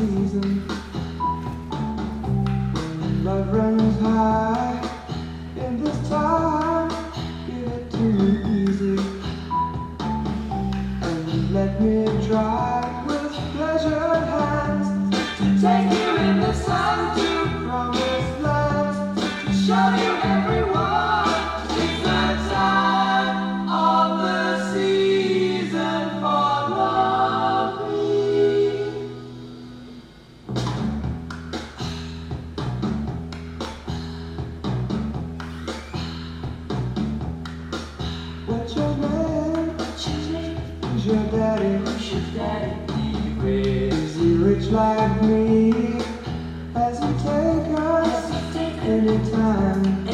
season. Love runs high in this time. Give it to me easy and let me drive with pleasured hands to take you in the sun to promised lands, to show you everyone. It's the time of the season for loving. What's your name? Who's your daddy? Is he rich like me? Has he take us anytime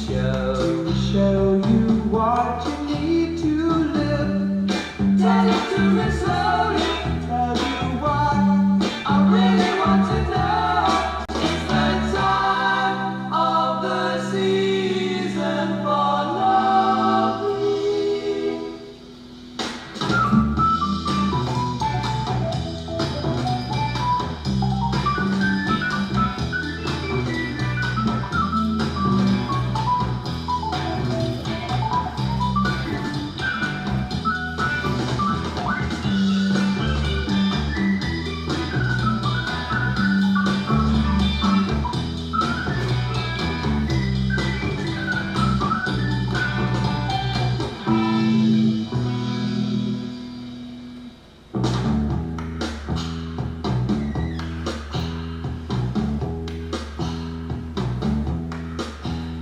to show you what you need to live? Tell it to me slowly. Tell you what I really want to know. It's the time of the season for loving.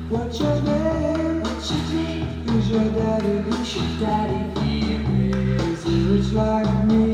What's your name? Who's your daddy? Is he rich like me?